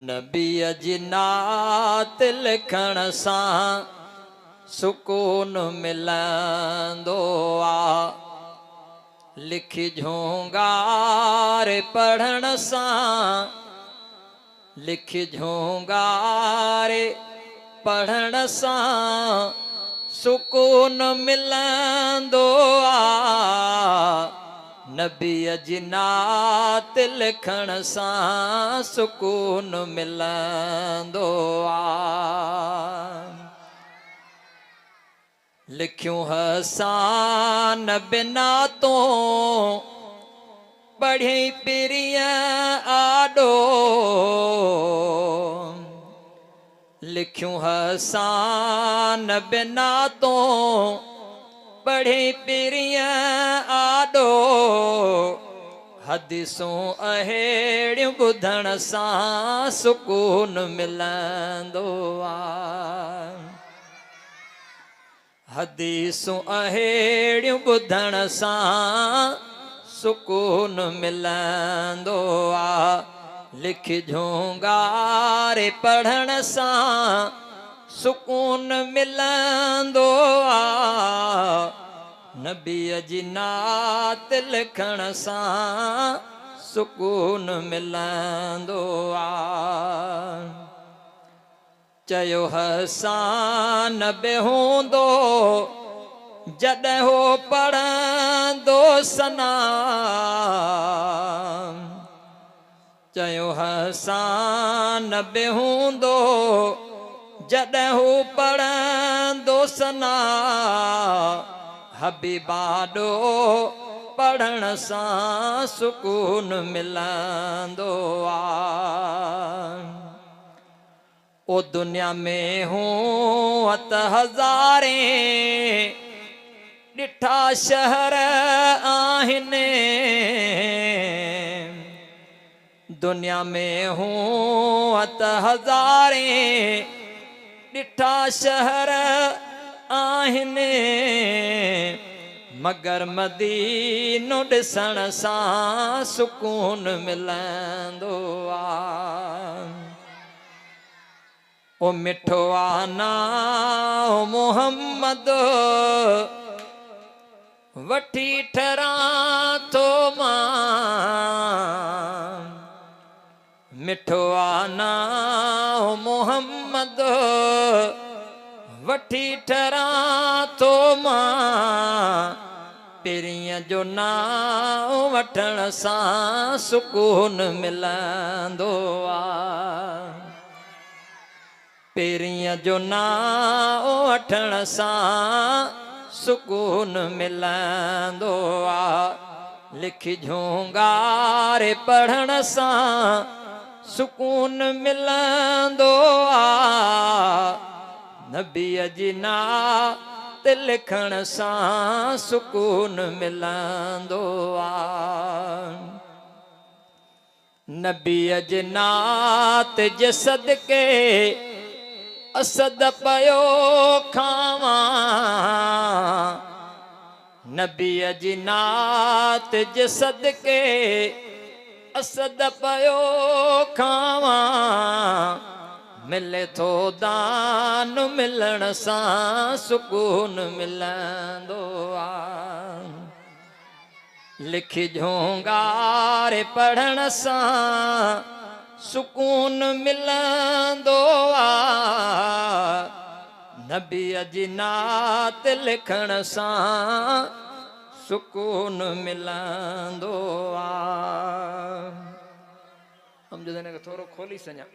नबीअ जी नात लिखण सां सुकून मिलंदो आ। लिखी झूंगार पढ़ण सां, लिखी झूंगार पढ़ण सां सुकून मिलंदो आ। नबीअ जी नात लिखण सां सुकून मिलंदो आ। लिखियूं हसान बिना तो पढ़ी पिरिय आडो, लिखियूं हसान बिना तो पढ़ी पिरिय आडो। हदीसूं अहेड़ियूं ॿुधण सां सुकून मिलंदो आ। हदीसूं अहेड़ियूं ॿुधण सां सुकून मिलंदो आ। लिखी झूंगार पढ़ण सां सुकून मिलंदो आ। नबीअ जी नात लिखण सां सुकून मिलंदो आ। चयो हसान बि हूंदो जॾहिं हो पढ़ंदो सना। चयो हसान बि हूंदो जॾहिं हू पढ़ंदो सना। हबीबाडो पढ़ण सां सुकून मिलंदो आ। ओ दुनिया में हूं अत हज़ारे ॾिठा शहर आहिनि। दुनिया में हूं अत हज़ारे ॾिठा शहर आहिनि, मगर मदीनो ॾिसण सां सुकून मिलंदो आ। ओ मिठो आ नाम मोहम्मद वठी ठरां थो मां। मिठो आ नाम मोहम्मद वठी ठरां थो मां। पिरीअ जो नाम वठण सां सुकून मिलंदो आ। पिरीअ जो नाम वठण सां सुकून मिलंदो आ। लिखी झूंगार पढ़ण सां सुकून मिलंदो आ। नबीअ जी नात लिखण सां सुकून मिलंदो आ। नबीअ जी नात जे सदके असद पयो खावां। नबीअ जी नात जे सदके असद पयो खावां। मिले थो दान मिलण सां सुकून मिलंदो आ। लिखी झूंगार पढ़ण सां सुकून मिलंदो आ। नबीअ जी नात लिखण सां सुकून मिलंदो आ। हम जो थोरो खोली सञा।